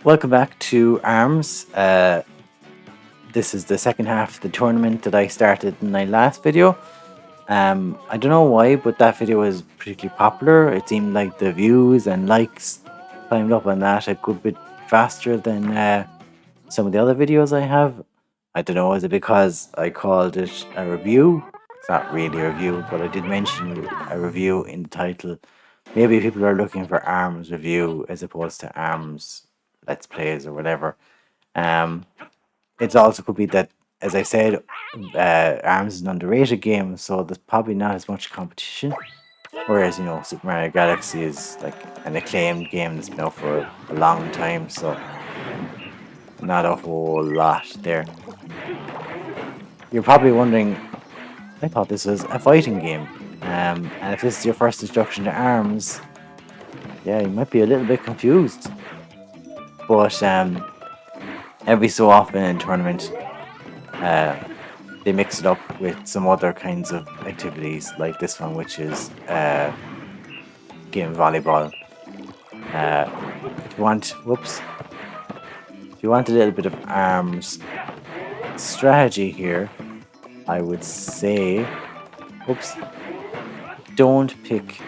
Welcome back to ARMS. This is the second half of the tournament that I started in my last video. I don't know why, but that video was particularly popular. It seemed like the views and likes climbed up on that a good bit faster than some of the other videos I have. I don't know, is it because I called it a review? It's not really a review, but I did mention a review in the title. Maybe people are looking for ARMS review as opposed to ARMS Let's Plays or whatever. It also could be that, as I said, ARMS is an underrated game, so there's probably not as much competition. Whereas, Super Mario Galaxy is like an acclaimed game that's been out for a long time, so not a whole lot there. You're probably wondering, I thought this was a fighting game. And if this is your first introduction to ARMS, yeah, you might be a little bit confused. But every so often in tournament, they mix it up with some other kinds of activities, like this one, which is game volleyball. If you want a little bit of ARMS strategy here, I would say, don't pick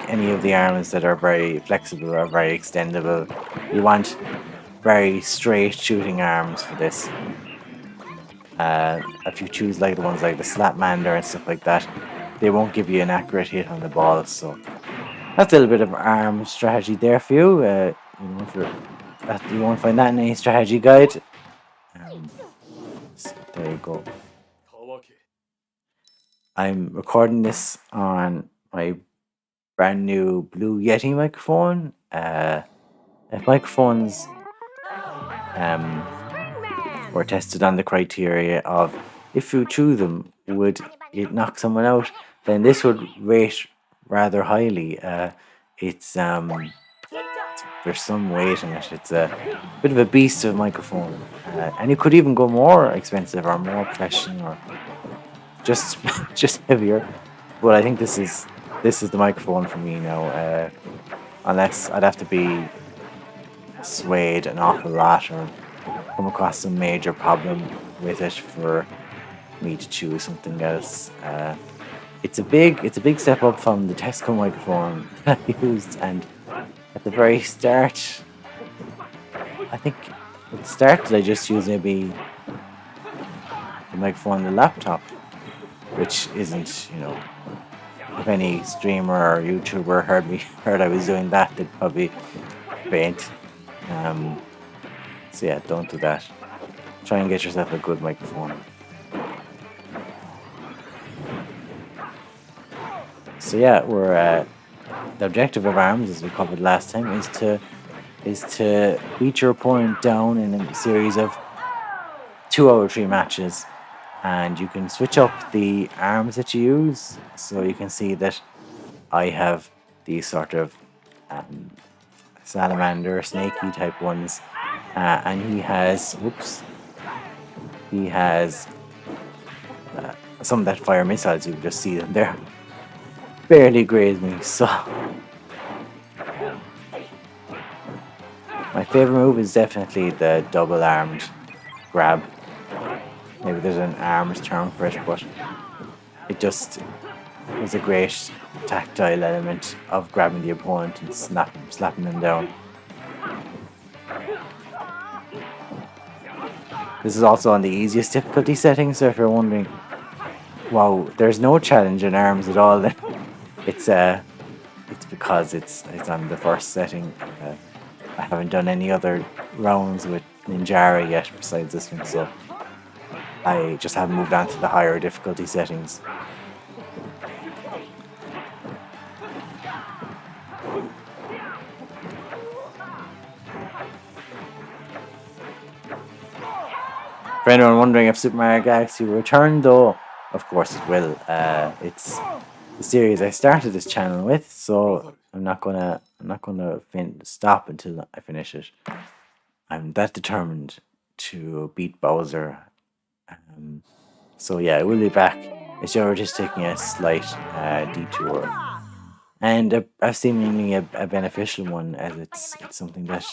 any of the arms that are very flexible or very extendable. You want very straight shooting arms for this. If you choose like the ones like the Slapmander and stuff like that, they won't give you an accurate hit on the ball. So that's a little bit of arm strategy there for you. You won't find that in any strategy guide. So there you go. I'm recording this on my brand new Blue Yeti microphone. If microphones were tested on the criteria of if you chew them, would it knock someone out, then this would rate rather highly. It's there's some weight in it. It's a bit of a beast of a microphone, and you could even go more expensive or more professional or just just heavier. But I think this is the microphone for me now. Unless I'd have to be swayed an awful lot or come across some major problem with it for me to choose something else. It's a big step up from the Tesco microphone that I used, and at the very start, I think at the start I just used maybe the microphone on the laptop, which isn't, if any streamer or YouTuber heard I was doing that, they'd probably faint. So yeah, don't do that. Try and get yourself a good microphone. So yeah, we're the objective of ARMS, as we covered last time, is to beat your opponent down in a series of 2 out of 3 matches, and you can switch up the arms that you use. So you can see that I have these sort of salamander, snaky type ones, and he has some that fire missiles. You can just see them there. Barely graze me, so my favorite move is definitely the double armed grab. Maybe there's an arms term for it, but it just is a great tactile element of grabbing the opponent and slapping them down. This is also on the easiest difficulty setting, so if you're wondering, wow, there's no challenge in ARMS at all, then it's because it's on the first setting. I haven't done any other rounds with Ninjara yet besides this one, so I just haven't moved on to the higher difficulty settings. For anyone wondering if Super Mario Galaxy will return, though, of course it will. It's the series I started this channel with, so I'm not gonna stop until I finish it. I'm that determined to beat Bowser. So yeah, I will be back. It's just taking a slight detour. and a seemingly a beneficial one, as it's something that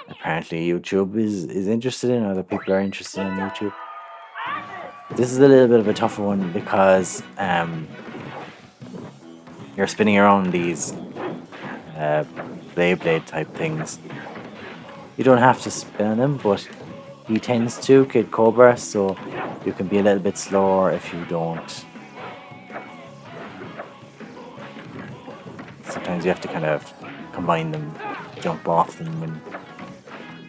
apparently YouTube is interested in, other people are interested in YouTube. This is a little bit of a tougher one because you're spinning around these Beyblade type things. You don't have to spin them, but he tends to, Kid Cobra, so you can be a little bit slower if you don't. Sometimes you have to kind of combine them, jump off them when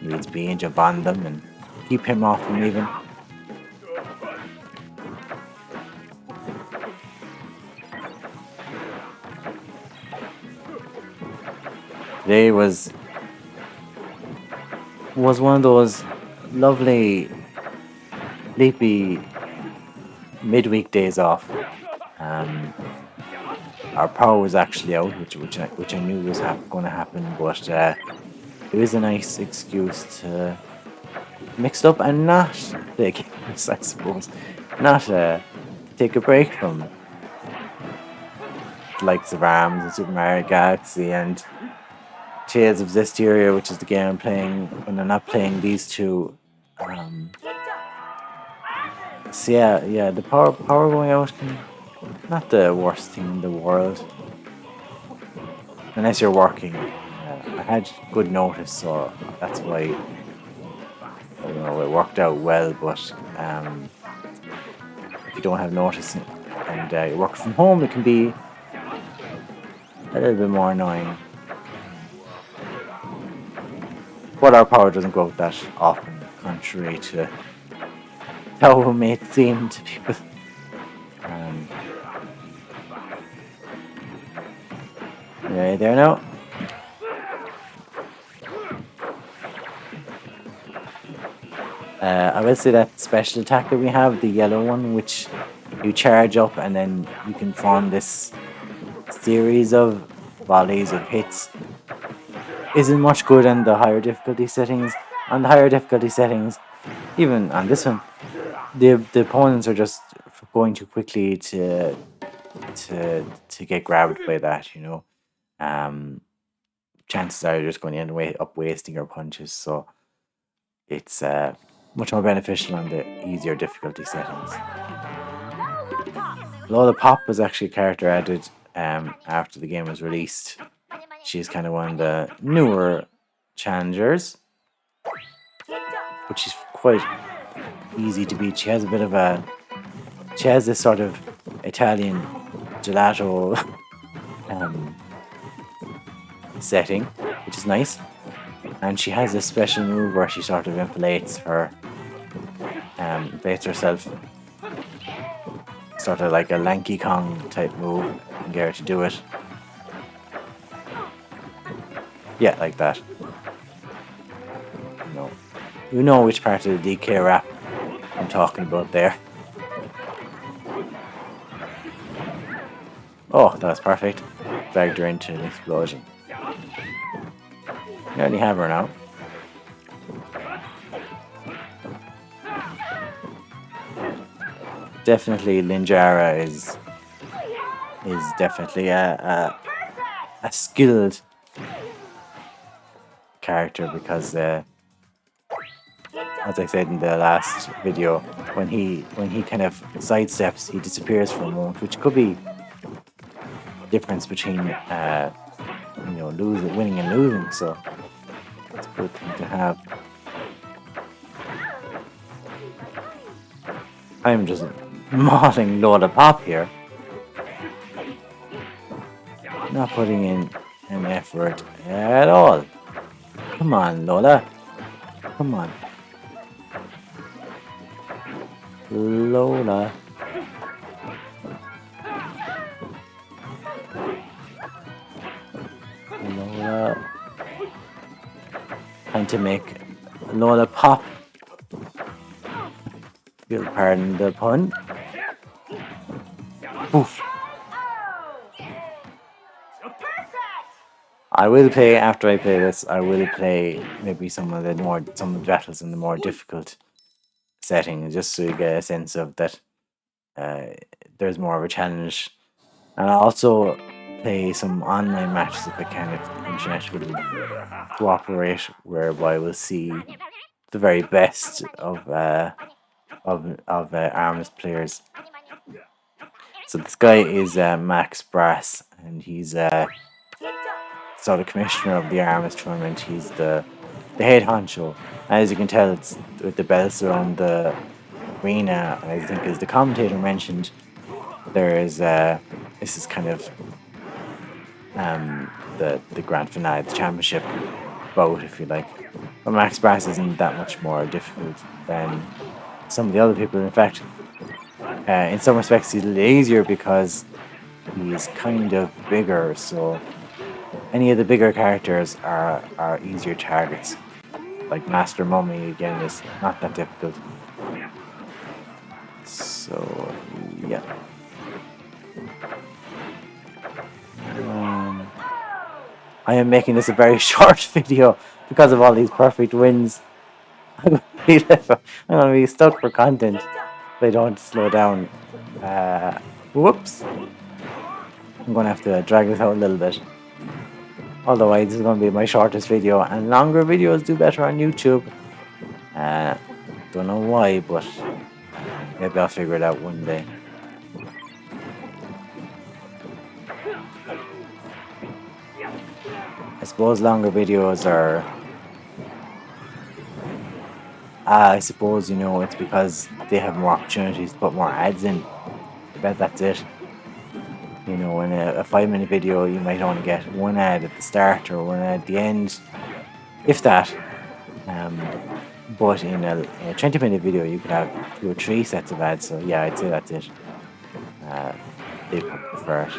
needs be, and jump on them and keep him off them even. Today was one of those lovely, sleepy midweek days off. Our power was actually out, which I knew was going to happen, but it was a nice excuse to mix it up and not play games, I suppose. Not take a break from the likes of ARMS and Super Mario Galaxy and Tales of Zestiria, which is the game I'm playing when I'm not playing these two. So yeah, the power going out can not the worst thing in the world, unless you're working. I had good notice, so that's why it worked out well. But if you don't have notice and you work from home, it can be a little bit more annoying. But our power doesn't go out that often, contrary to how it may seem to people. Yeah, there now. I will say that special attack that we have, the yellow one, which you charge up and then you can form this series of volleys of hits, isn't much good on the higher difficulty settings. On the higher difficulty settings, even on this one, the opponents are just going too quickly to get grabbed by that, chances are you're just going to end up wasting your punches. So it's much more beneficial on the easier difficulty settings. Lola Pop was actually a character added after the game was released. She's kind of one of the newer challengers, but she's quite easy to beat. She has this sort of Italian gelato setting, which is nice. And she has this special move where she sort of inflates herself, sort of like a Lanky Kong type move, and get her to do it. Yeah, like that. You know which part of the DK rap I'm talking about there. Oh, that was perfect. Dragged her into an explosion. Nearly have her now. Definitely Ninjara is definitely a skilled character, because as I said in the last video, when he kind of sidesteps, he disappears for a moment, which could be the difference between winning and losing. So it's a good thing to have. I'm just mauling Lola Pop here, not putting in an effort at all. Come on, Lola. Come on. Lola. Trying to make Lola pop. You'll pardon the pun. Oof. I will play, after I play this, I will play maybe some of the battles in the more difficult setting, just so you get a sense of that there's more of a challenge. And also, play some online matches if I can, if the internet will cooperate, whereby we'll see the very best of ARMS players. So this guy is Max Brass, and he's sort of commissioner of the ARMS tournament. He's the head honcho. As you can tell, it's with the belts around the arena. I think, as the commentator mentioned, there is this is kind of the grand finale, the championship bout, if you like. But Max Brass isn't that much more difficult than some of the other people. In fact, in some respects, he's a little easier because he's kind of bigger. So any of the bigger characters are easier targets. Like Master Mummy again is not that difficult. So yeah. I am making this a very short video because of all these perfect wins. I'm gonna be stuck for content if I don't slow down. Whoops. I'm gonna have to drag this out a little bit. Otherwise, this is gonna be my shortest video, and longer videos do better on YouTube. Don't know why, but maybe I'll figure it out one day. I suppose longer videos are... I suppose, you know, it's because they have more opportunities to put more ads in. I bet that's it. You know, in a 5-minute video, you might only get one ad at the start or one ad at the end, if that. But in a 20-minute video, you could have 2 or 3 sets of ads. So yeah, I'd say that's it. They prefer it.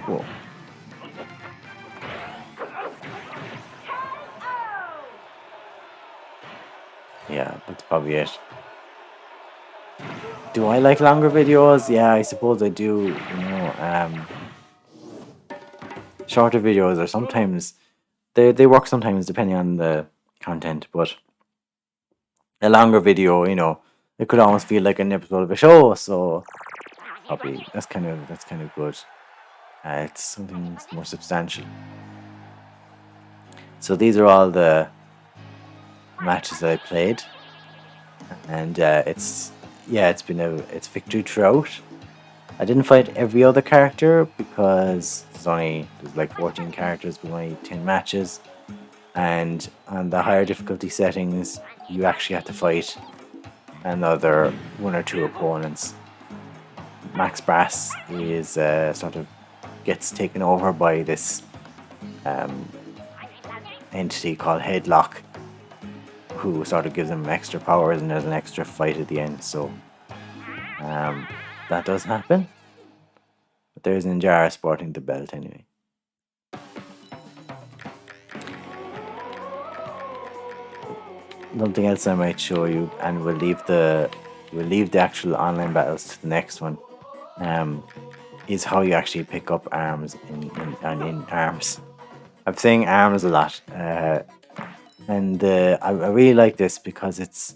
Whoa. Yeah, that's probably it. Do I like longer videos? Yeah, I suppose I do. You know, shorter videos are sometimes they work sometimes depending on the content, but a longer video, you know, it could almost feel like an episode of a show. So probably that's kind of good. It's something more substantial. So these are all the matches that I played, and it's victory throughout. I didn't fight every other character because there's like 14 characters with only 10 matches, and on the higher difficulty settings you actually have to fight another 1 or 2 opponents. Max Brass is sort of gets taken over by this entity called Headlock, who sort of gives him extra powers, and there's an extra fight at the end. So that does happen. But there's Ninjara sporting the belt anyway. Something else I might show you, and we'll leave the actual online battles to the next one. Is how you actually pick up arms in ARMS. I'm saying arms a lot, and I really like this because it's,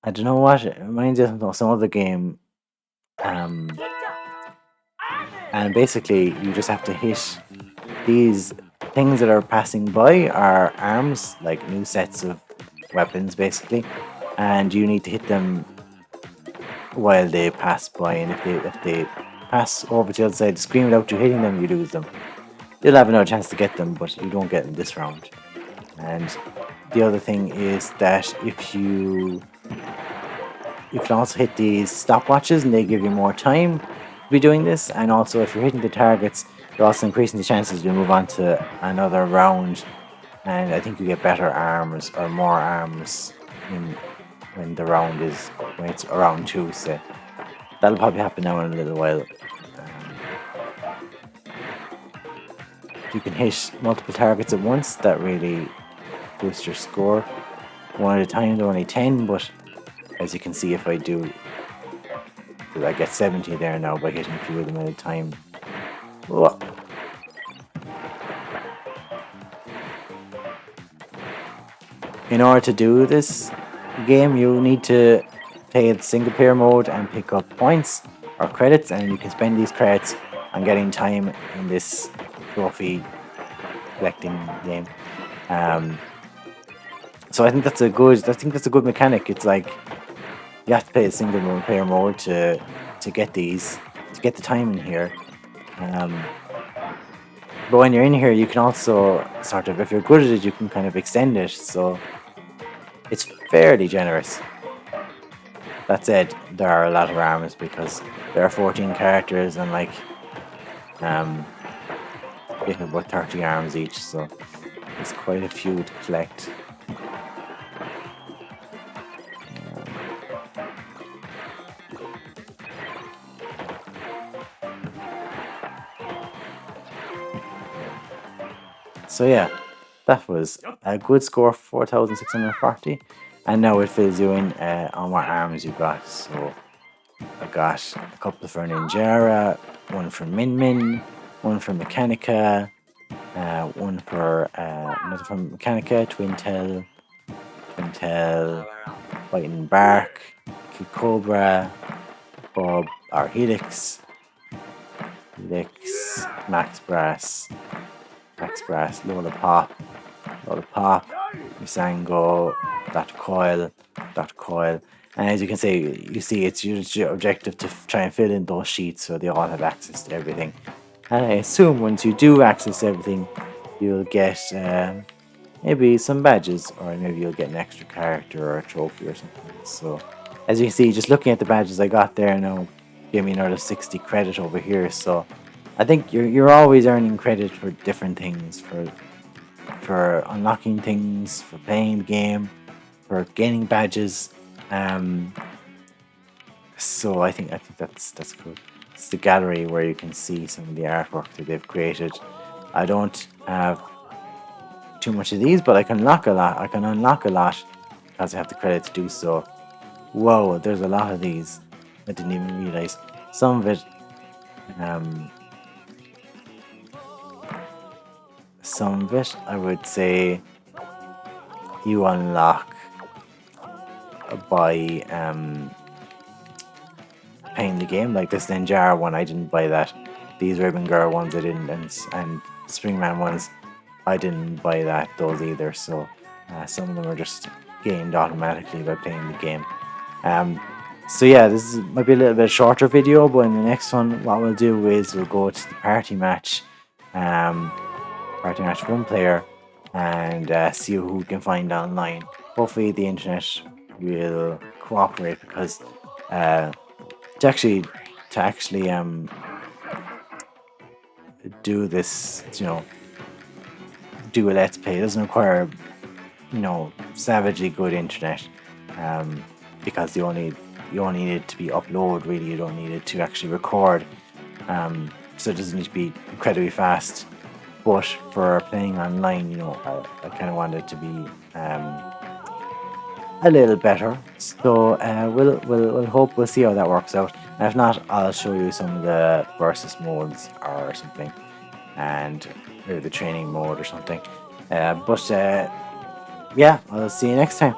I don't know what, it reminds me of some other game, and basically you just have to hit these things that are passing by are arms, like new sets of weapons basically, and you need to hit them while they pass by, and if they pass over to the other side of the screen without you hitting them, you lose them. You'll have another chance to get them, but you don't get them this round. And the other thing is that if you can also hit these stopwatches, and they give you more time to be doing this. And also, if you're hitting the targets, you're also increasing the chances you move on to another round. And I think you get better arms or more arms when the round is, when it's around 2. So that'll probably happen now in a little while. If you can hit multiple targets at once, that really boosts your score. One at a time, they're only 10, but as you can see, if I do, I get 70 there now by hitting a few of them at a time. Whoa. In order to do this game, you need to play the single player mode and pick up points or credits, and you can spend these credits on getting time in this trophy collecting game. So I think that's a good mechanic. It's like you have to play a single player mode to get the time in here. But when you're in here, you can also sort of, if you're good at it, you can kind of extend it. So it's fairly generous. That said, there are a lot of arms because there are 14 characters and like they have about 30 arms each, so there's quite a few to collect. So yeah, that was a good score, 4,640, and now it fills you in on what arms you got. So I got a couple for Ninjara, one for Min Min, one for Mechanica, one for another from Mechanica, Twintel, Lightning Bark, Kid Cobra, Bob, or Helix, Max Brass, Lola Pop, Misango, Dr. Coil. And as you can see, it's your objective to try and fill in those sheets so they all have access to everything. And I assume once you do access everything, you'll get maybe some badges, or maybe you'll get an extra character or a trophy or something. So, as you can see, just looking at the badges I got there now, give me another 60 credit over here. So, I think you're always earning credit for different things, for unlocking things, for playing the game, for gaining badges. So I think that's cool. It's the gallery where you can see some of the artwork that they've created. I don't have too much of these, but I can unlock a lot because I have the credit to do so. Whoa, there's a lot of these. I didn't even realize. Some of it I would say you unlock by playing the game. Like this Ninjara one, I didn't buy that. These Ribbon Girl ones I didn't, and Springman ones I didn't buy those either. So some of them are just gained automatically by playing the game. So yeah, this might be a little bit shorter video, but in the next one, what we'll do is we'll go to the party match, one player, and see who we can find online. Hopefully, the internet will cooperate because to actually do this, do a let's play, it doesn't require savagely good internet, because you only need it to be upload. Really, you don't need it to actually record. So it doesn't need to be incredibly fast. But for playing online, I kind of want it to be a little better. So we'll see how that works out. And if not, I'll show you some of the versus modes or something, and maybe the training mode or something. Yeah, I'll see you next time.